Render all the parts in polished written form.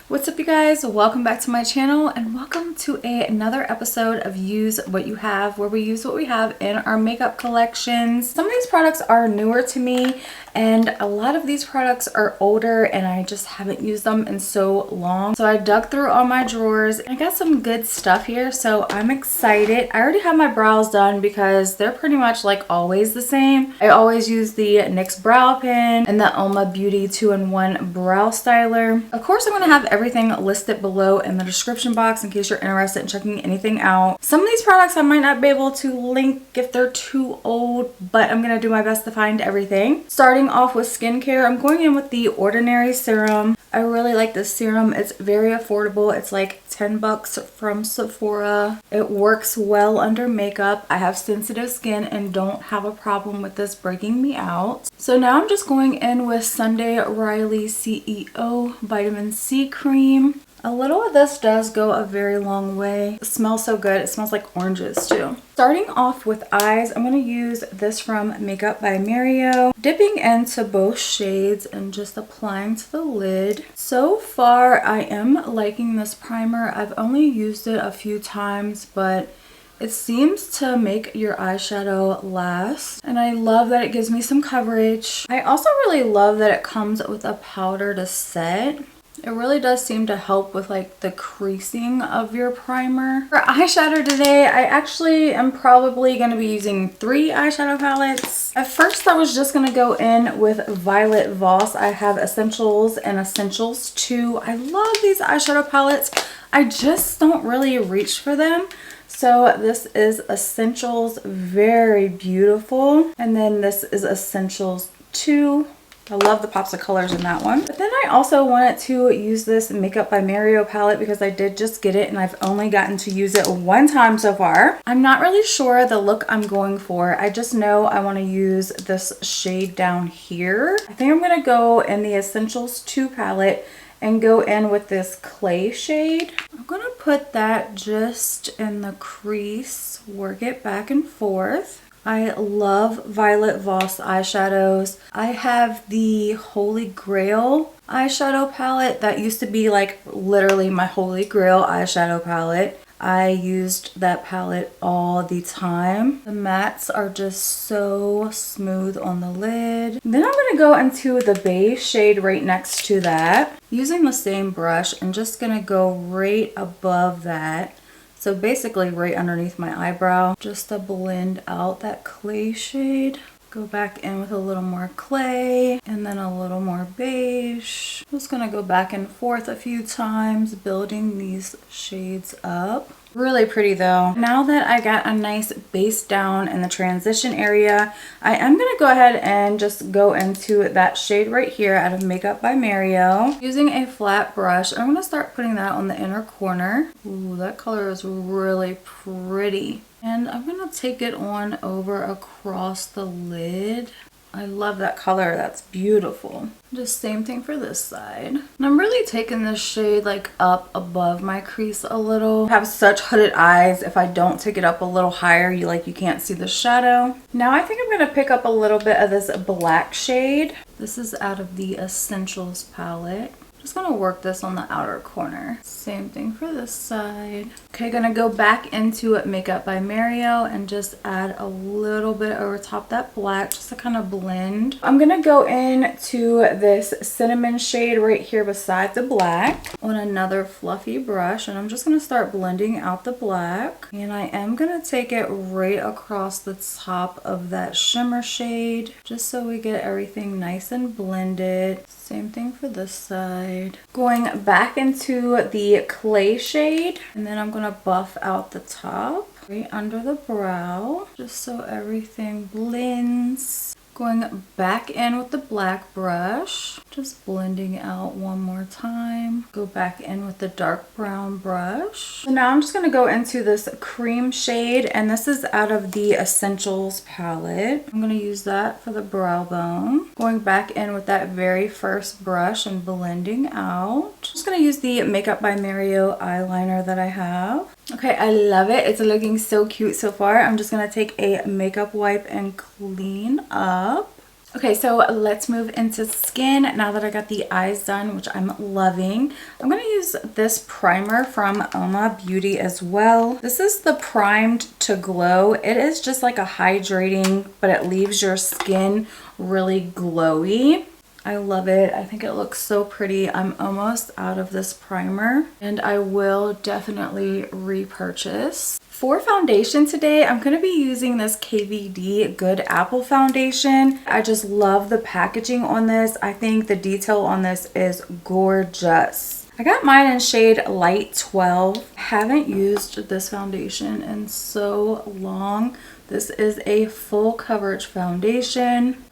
What's up, you guys? Welcome back to my channel and welcome to another episode of Use What You Have, where we use what we have in our makeup collections. Some of these products are newer to me and a lot of these products are older and I just haven't used them in so long. So I dug through all my drawers and I got some good stuff here, so I'm excited. I already have my brows done because they're pretty much like always the same. I always use the NYX brow pen and the Oma Beauty 2-in-1 brow styler. Of course, I'm going to have everything listed below in the description box in case you're interested in checking anything out. Some of these products I might not be able to link if they're too old, but I'm going to do my best to find everything. Starting off with skincare, I'm going in with the Ordinary serum. I really like this serum. It's very affordable. It's like 10 bucks from Sephora. It works well under makeup. I have sensitive skin and don't have a problem with this breaking me out. So now I'm just going in with Sunday Riley CEO Vitamin C Cream. A little of this does go a very long way. It smells so good. It smells like oranges too. Starting off with eyes, I'm going to use this from Makeup by Mario. Dipping into both shades and just applying to the lid. So far, I am liking this primer. I've only used it a few times, but it seems to make your eyeshadow last. And I love that it gives me some coverage. I also really love that it comes with a powder to set. It really does seem to help with like the creasing of your primer. For eyeshadow today, I actually am probably going to be using 3 eyeshadow palettes. At first, I was just going to go in with Violet Voss. I have Essentials and Essentials 2. I love these eyeshadow palettes. I just don't really reach for them. So this is Essentials, very beautiful. And then this is Essentials 2. I love the pops of colors in that one. But then I also wanted to use this Makeup by Mario palette because I did just get it and I've only gotten to use it one time so far. I'm not really sure the look I'm going for. I just know I want to use this shade down here. I think I'm going to go in the Essentials 2 palette and go in with this clay shade. I'm going to put that just in the crease, work it back and forth. I love Violet Voss eyeshadows. I have the Holy Grail eyeshadow palette. That used to be like literally my Holy Grail eyeshadow palette. I used that palette all the time. The mattes are just so smooth on the lid. Then I'm going to go into the beige shade right next to that. Using the same brush, I'm just going to go right above that. So basically right underneath my eyebrow, just to blend out that clay shade. Go back in with a little more clay and then a little more beige. I'm just gonna go back and forth a few times, building these shades up. Really pretty though. Now that I got a nice base down in the transition area, I am going to go ahead and just go into that shade right here out of Makeup by Mario. Using a flat brush, I'm going to start putting that on the inner corner. Ooh, that color is really pretty. And I'm going to take it on over across the lid. I love that color. That's beautiful. Just same thing for this side. And I'm really taking this shade like up above my crease a little. I have such hooded eyes. If I don't take it up a little higher, you can't see the shadow. Now I think I'm going to pick up a little bit of this black shade. This is out of the Essentials palette. Just gonna work this on the outer corner. Same thing for this side. Okay, gonna go back into Makeup by Mario and just add a little bit over top that black just to kind of blend. I'm gonna go into this cinnamon shade right here beside the black on another fluffy brush, and I'm just gonna start blending out the black. And I am gonna take it right across the top of that shimmer shade just so we get everything nice and blended. Same thing for this side. Going back into the clay shade, and then I'm going to buff out the top right under the brow just so everything blends. Going back in with the black brush, just blending out one more time. Go back in with the dark brown brush. So now I'm just going to go into this cream shade, and this is out of the Essentials palette. I'm going to use that for the brow bone. Going back in with that very first brush and blending out. Just going to use the Makeup by Mario eyeliner that I have. Okay, I love it. It's looking so cute so far. I'm just going to take a makeup wipe and clean up. Okay, so let's move into skin now that I got the eyes done, which I'm loving. I'm going to use this primer from Oma Beauty as well. This is the Primed to Glow. It is just like a hydrating, but it leaves your skin really glowy. I love it. I think it looks so pretty. I'm almost out of this primer and I will definitely repurchase. For foundation today, I'm going to be using this KVD Good Apple foundation. I just love the packaging on this. I think the detail on this is gorgeous. I got mine in shade Light 12. Haven't used this foundation in so long. This is a full coverage foundation.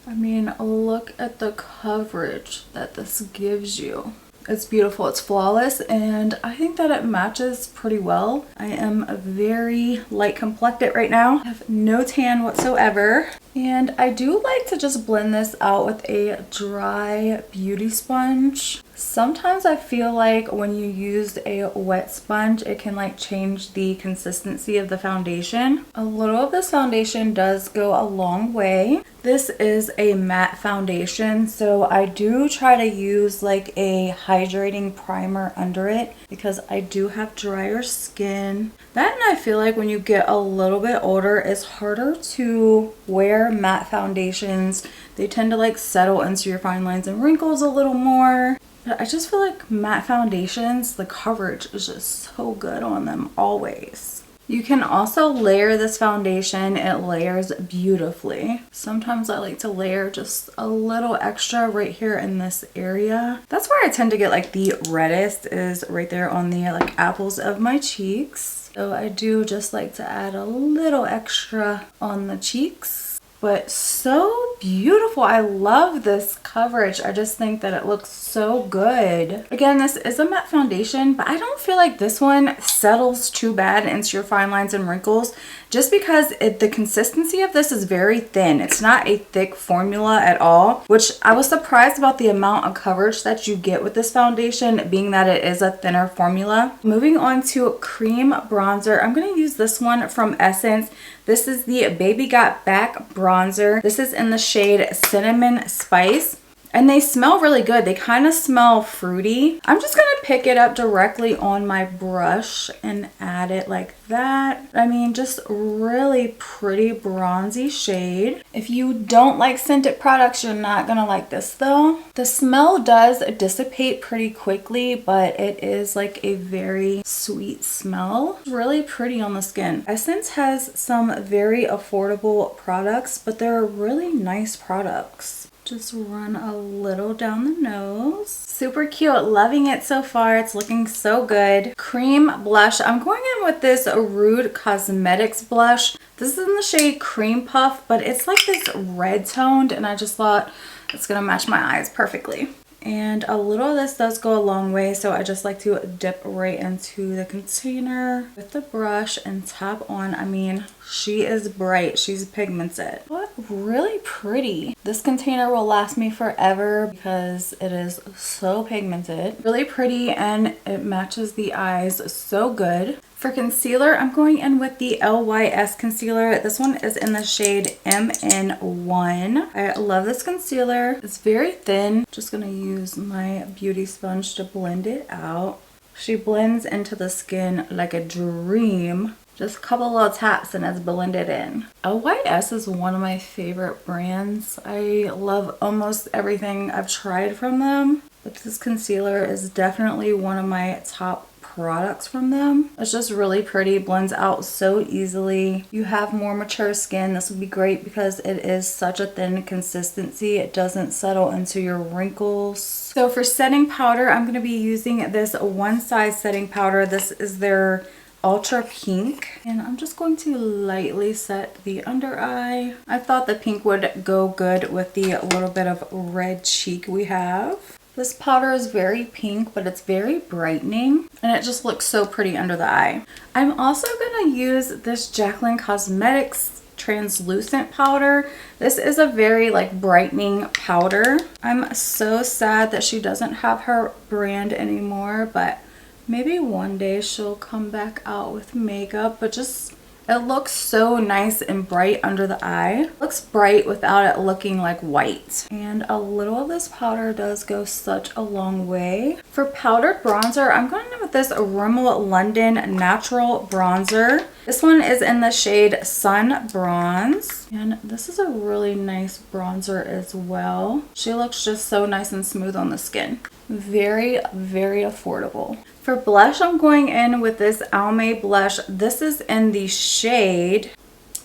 I mean, look at the coverage that this gives you. It's beautiful, it's flawless, and I think that it matches pretty well. I am very light complected right now. I have no tan whatsoever. And I do like to just blend this out with a dry beauty sponge. Sometimes I feel like when you use a wet sponge, it can like change the consistency of the foundation. A little of this foundation does go a long way. This is a matte foundation, so I do try to use like a hydrating primer under it because I do have drier skin. That, and I feel like when you get a little bit older, it's harder to wear matte foundations. They tend to like settle into your fine lines and wrinkles a little more. But I just feel like matte foundations, the coverage is just so good on them always. You can also layer this foundation. It layers beautifully. Sometimes I like to layer just a little extra right here in this area. That's where I tend to get like the reddest, is right there on the like apples of my cheeks. So I do just like to add a little extra on the cheeks. But so beautiful. I love this coverage. I just think that it looks so good. Again, this is a matte foundation, but I don't feel like this one settles too bad into your fine lines and wrinkles just because the consistency of this is very thin. It's not a thick formula at all, which I was surprised about the amount of coverage that you get with this foundation, being that it is a thinner formula. Moving on to cream bronzer. I'm going to use this one from Essence. This is the Baby Got Back bronzer. This is in the shade Cinnamon Spice. And they smell really good. They kind of smell fruity. I'm just going to pick it up directly on my brush and add it like that. I mean, just really pretty bronzy shade. If you don't like scented products, you're not going to like this though. The smell does dissipate pretty quickly, but it is like a very sweet smell. Really pretty on the skin. Essence has some very affordable products, but they're really nice products. Just run a little down the nose. Super cute. Loving it so far. It's looking so good. Cream blush. I'm going in with this Rude Cosmetics blush. This is in the shade Cream Puff, but it's like this red toned, and I just thought it's gonna match my eyes perfectly. And a little of this does go a long way, so I just like to dip right into the container with the brush and tap on. I mean, she is bright, she's pigmented, but really pretty. This container will last me forever because it is so pigmented. Really pretty, and it matches the eyes so good. For concealer, I'm going in with the LYS concealer. This one is in the shade MN1. I love this concealer. It's very thin. Just gonna use my beauty sponge to blend it out. She blends into the skin like a dream. Just a couple little taps and it's blended in. LYS is one of my favorite brands. I love almost everything I've tried from them, but this concealer is definitely one of my top products from them. It's just really pretty, blends out so easily. You have more mature skin, this would be great because it is such a thin consistency. It doesn't settle into your wrinkles. So for setting powder, I'm going to be using this One Size setting powder. This is their Ultra Pink, and I'm just going to lightly set the under eye. I thought the pink would go good with the little bit of red cheek we have. This powder is very pink, but it's very brightening, and it just looks so pretty under the eye. I'm also going to use this Jaclyn Cosmetics translucent powder. This is a very like brightening powder. I'm so sad that she doesn't have her brand anymore, but maybe one day she'll come back out with makeup. But just It looks so nice and bright under the eye. It looks bright without it looking like white. And a little of this powder does go such a long way. For powdered bronzer, I'm going in with this Rimmel London Natural Bronzer. This one is in the shade Sun Bronze. And this is a really nice bronzer as well. She looks just so nice and smooth on the skin. Very, very affordable. For blush, I'm going in with this Almay blush. This is in the shade,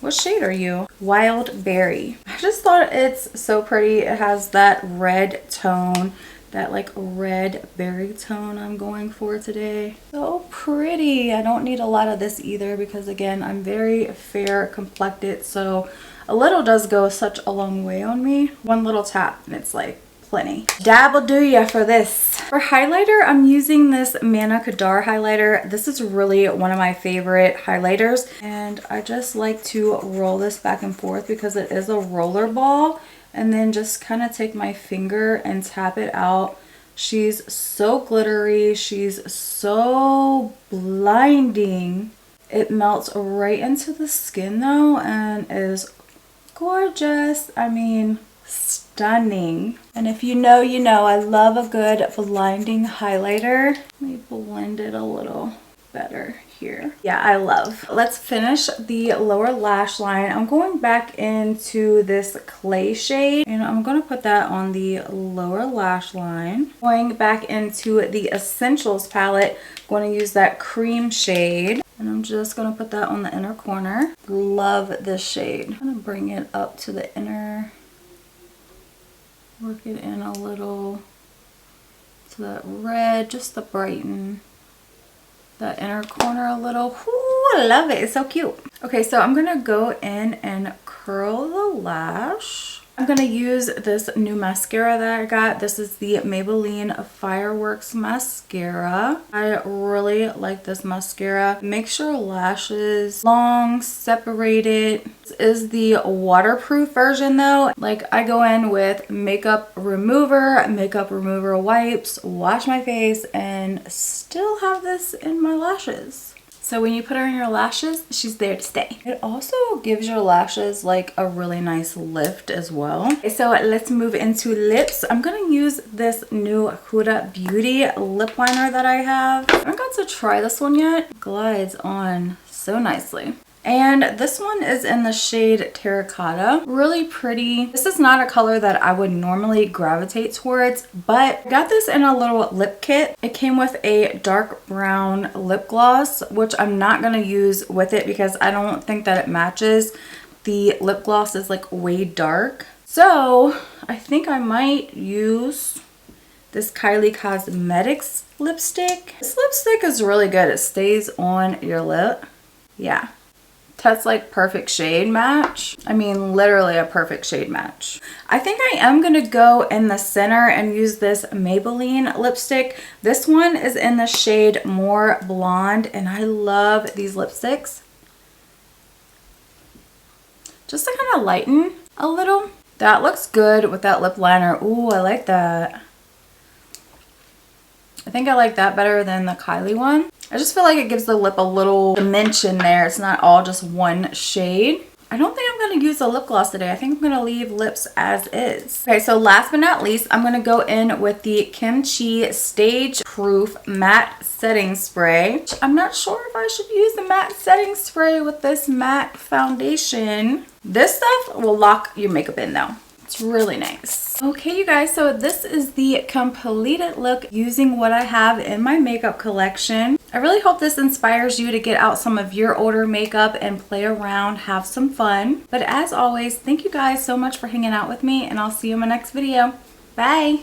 what shade are you? Wild Berry. I just thought it's so pretty. It has that red tone, that like red berry tone I'm going for today. So pretty. I don't need a lot of this either because again, I'm very fair complected. So a little does go such a long way on me. One little tap and it's like plenty. Dabble do ya for this. For highlighter, I'm using this Manna Kadar highlighter. This is really one of my favorite highlighters. And I just like to roll this back and forth because it is a roller ball. And then just kind of take my finger and tap it out. She's so glittery. She's so blinding. It melts right into the skin though and is gorgeous. I mean, stunning. And if you know, you know, I love a good blinding highlighter. Let me blend it a little better here. Yeah, I love. Let's finish the lower lash line. I'm going back into this clay shade and I'm going to put that on the lower lash line. Going back into the Essentials palette, going to use that cream shade. And I'm just going to put that on the inner corner. Love this shade. I'm going to bring it up to the inner. Work it in a little to that red, just to brighten that inner corner a little. Ooh, I love it. It's so cute. Okay, so I'm going to go in and curl the lash. I'm going to use this new mascara that I got. This is the Maybelline Fireworks Mascara. I really like this mascara. Makes your lashes long, separated. This is the waterproof version though. Like I go in with makeup remover wipes, wash my face, and still have this in my lashes. So when you put her in your lashes, she's there to stay. It also gives your lashes like a really nice lift as well. Okay, so let's move into lips. I'm gonna use this new Huda Beauty lip liner that I have. I haven't got to try this one yet. Glides on so nicely. And this one is in the shade Terracotta. Really pretty. This is not a color that I would normally gravitate towards, but I got this in a little lip kit. It came with a dark brown lip gloss, which I'm not going to use with it because I don't think that it matches. The lip gloss is like way dark. So I think I might use this Kylie Cosmetics lipstick. This lipstick is really good. It stays on your lip. Yeah. That's like perfect shade match. I mean, literally a perfect shade match. I think I am gonna go in the center and use this Maybelline lipstick. This one is in the shade More Blonde and I love these lipsticks. Just to kind of lighten a little. That looks good with that lip liner. Ooh, I like that. I think I like that better than the Kylie one. I just feel like it gives the lip a little dimension there. It's not all just one shade. I don't think I'm going to use a lip gloss today. I think I'm going to leave lips as is. Okay, so last but not least, I'm going to go in with the Kim Chi Stage Proof Matte Setting Spray. I'm not sure if I should use the matte setting spray with this matte foundation. This stuff will lock your makeup in though. It's really nice. Okay, you guys, so this is the completed look using what I have in my makeup collection. I really hope this inspires you to get out some of your older makeup and play around, have some fun. But as always, thank you guys so much for hanging out with me, and I'll see you in my next video. Bye!